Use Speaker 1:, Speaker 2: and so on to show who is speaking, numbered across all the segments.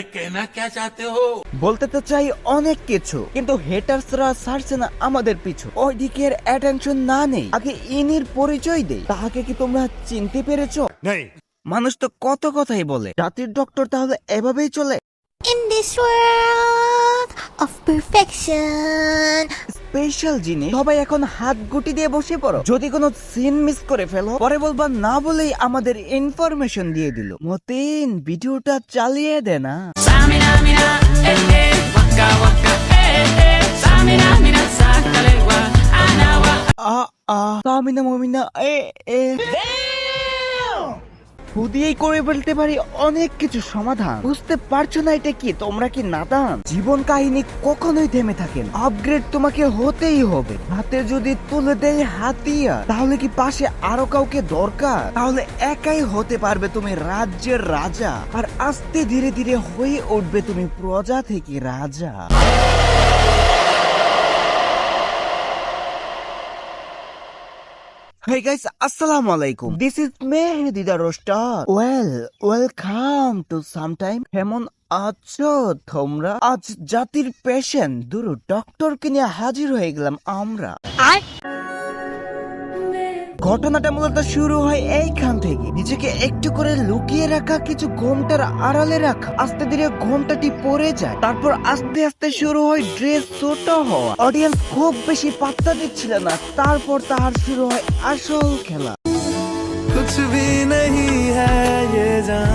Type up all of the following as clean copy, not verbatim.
Speaker 1: अरे कहना क्या चाहते हो?
Speaker 2: বলতে তো চাই অনেক কিছু, কিন্তু হেটার্সরা ছাড়ছে না আমাদের পিছু। ওই দিকের অ্যাটেনশন না নেই, আগে ইনির পরিচয় দেই। তাহাকে কি তোমরা চিনতে পেরেছো? মানুষ তো কত কথাই বলে, জাতির ডক্টর তাহলে এভাবেই চলে?
Speaker 3: In this world of perfection,
Speaker 2: special জিনিস সবাই এখন হাত গুটি দিয়ে বসে পড়ো। যদি কোনো সিন মিস করে ফেলো পরে বলবা না বলেই আমাদের ইনফরমেশন দিয়ে দিল। মতিন ভিডিওটা চালিয়ে দে না। সামিনা মমিনা দিয়েই করে ফেলতে পারি অনেক কিছু সমাধান। বুঝতে পারছো না এটা কি? তোমরা কি নাদান? জীবন কাহিনী কখনোই থেমে থাকেন, আপগ্রেড তোমাকে হতেই হবে। হাতে যদি তুলে দেয় হাতিয়ার, তাহলে কি পাশে আরো কাউকে দরকার? তাহলে একাই হতে পারবে তুমি রাজ্যের রাজা, আর আস্তে ধীরে ধীরে হয়ে উঠবে তুমি প্রজা থেকে রাজা। Hey guys, assalamu alaikum. This is Mehdi the Roaster. Welcome to Sometime. কেমন আছো তোমরা? আজ জাতির পেশেন্ট দুরু ডক্টরকে নিয়ে হাজির হয়ে গেলাম আমরা। ঘটনাটা মূলত শুরু হয় এইখান থেকে। নিজেকে একটু করে লুকিয়ে রাখা, কিছু ঘোমটার আড়ালে রাখা। আস্তে ধীরে ঘোমটাটি পড়ে যায়, তারপর আস্তে আস্তে শুরু হয় ড্রেস ছোট হওয়া। অডিয়েন্স খুব বেশি পাত্তা দিচ্ছিল না, তারপর তাহার শুরু হয় আসল খেলা।
Speaker 4: कुछ भी नहीं है ये जान।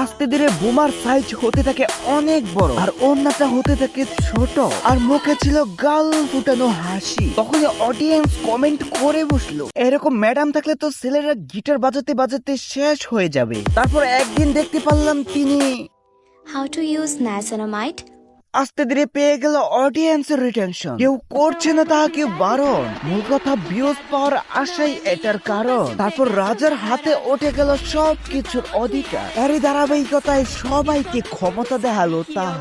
Speaker 2: আস্তে ধীরে বোমার সাইজ হতে থাকে অনেক বড়, আর ওড়নাটা হতে থাকে ছোট, আর মুখে ছিল গাল ফুটানো হাসি। তখন অডিয়েন্স কমেন্ট করে বসলো, এরকম ম্যাডাম থাকলে তো ছেলেরা গিটার বাজাতে বাজাতে শেষ হয়ে যাবে। তারপর একদিন দেখতে পারলাম তিনি
Speaker 3: how to use niacinamide.
Speaker 2: আস্তে ধীরে পেয়ে গেল অডিয়েন্সের রিটেনশন। কেউ করছে না তাহাকে বারণ, মূল কথা ভিউজ পাওয়ার আশাই এটার কারণ। তারপর রাজার হাতে উঠে গেল সব কিছুর অধিকার। এরই ধারাবাহিকতায় সবাইকে ক্ষমতা দেখালো তাহা।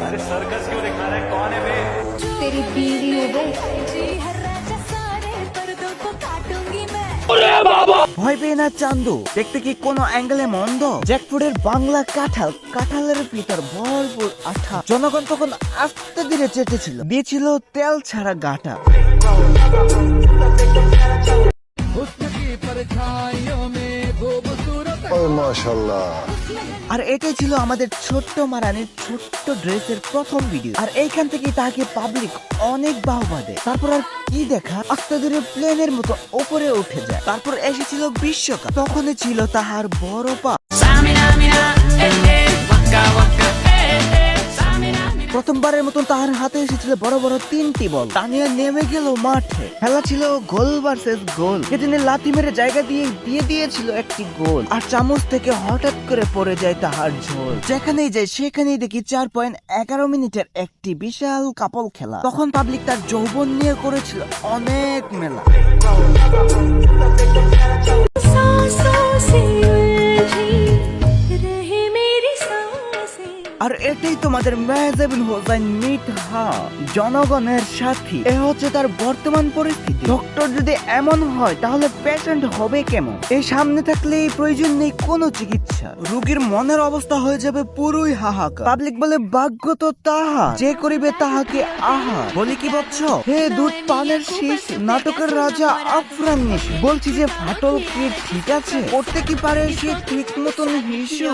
Speaker 4: अरे सर्कस क्यों दिखा रहा है? कौन है बे?
Speaker 3: तेरी बीवी हो गई।
Speaker 2: ভয় পেয়ে না চান্দু, দেখতে কি কোনো অ্যাঙ্গেলে মন্দ? জ্যাকফ্রুটের বাংলা কাঁঠাল, কাঁঠালের ভিতর ভরপুর আঠা। জনগণ তখন আস্তে ধীরে চেটেছিল, দিয়েছিল তেল ছাড়া গাটা।
Speaker 5: মাশাআল্লাহ।
Speaker 2: আর এটাই ছিল আমাদের ছোট্ট মারানির ছোট্ট ড্রেসের প্রথম ভিডিও। আর এইখান থেকে তাকে পাবলিক অনেক বাহবা দেয়। তারপর আর কি দেখা, আস্তে ধীরে প্লেনের মতো উপরে উঠে যায়। তারপর এসেছিল বিশ্বকাপ, তখনই ছিল তাহার বড় পা। প্রথমবারের মতন তাহার হাতে এসেছিল বড় বড় 3টি বল। তানিয়া নেমে গেল মাঠে। খেলা ছিল গোল ভার্সেস গোল। সেদিনে লাথি মেরে জায়গা দিয়ে দিয়েছিল একটি গোল, আর চামচ থেকে হঠাৎ করে পড়ে যায় তাহার ঝোল। যেখানেই যায় সেখানেই দেখি 4.11 মিনিটের একটি বিশাল কাপল খেলা। তখন পাবলিক তার যৌবন নিয়ে করেছিল অনেক মেলা। আর এটাই তোমাদের মেহজাবিন হোসেন মিঠা, জনগণের সাথী। এ হচ্ছে তার বর্তমান পরিস্থিতি। ডক্টর যদি এমন হয় তাহলে পেশেন্ট হবে কেমন? এই সামনে থাকলে প্রয়োজন নেই কোনো চিকিৎসা, রোগীর মনের অবস্থা হয়ে যাবে পুরোই হাহাকার। পাবলিক বলে ভাগ্য তো তাহা, যে করিবে তাহাকে আহা। বলি কি বলছো? হে দুধ পানের শীষ, নাটকের রাজা আফরান নিশি। বলছি যে ফাটল কি ঠিক আছে? করতে কি পারে সে ঠিক মতন হিসু?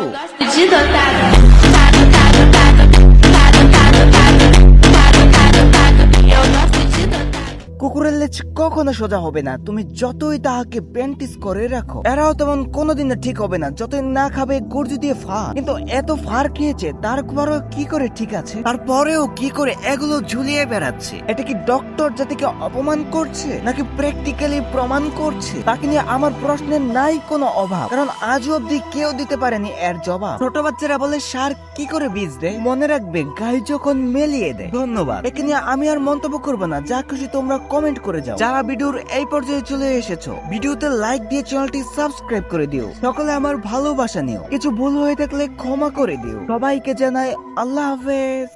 Speaker 2: কুকুরের লেজ কখনো সোজা হবে না, তুমি যতই তাহাকে প্যান্টিস করে রাখো। এরাও তেমন কোনোদিন ঠিক হবে না, যতই না খাবে গর্জু দিয়ে ফা। কিন্তু এত ফার খেয়েছে, তারপরেও কি করে ঠিক আছে? তারপরেও কি করে এগুলো ঝুলিয়ে বেড়াচ্ছে? এটা কি ডক্টর জাতিকে অপমান করছে, নাকি প্র্যাকটিক্যালি প্রমাণ করছে? তাকে নিয়ে আমার প্রশ্নের নাই কোনো অভাব, কারণ আজও অব্দি কেউ দিতে পারেনি এর জবাব। ছোট বাচ্চারা বলে সার কি করে বীজ দেয়? মনে রাখবে গাই যখন মেলিয়ে দেয়। ধন্যবাদ। একে নিয়ে আমি আর মন্তব্য করবো না, যা খুশি তোমরা কমেন্ট করে যাও। যারা ভিডিওর এই পর্যায়ে চলে এসেছো, ভিডিওতে লাইক দিয়ে চ্যানেলটি সাবস্ক্রাইব করে দিও। সকলে আমার ভালোবাসা নিও, কিছু ভুল হয়ে থাকলে ক্ষমা করে দিও। সবাইকে জানাই আল্লাহ হাফেজ।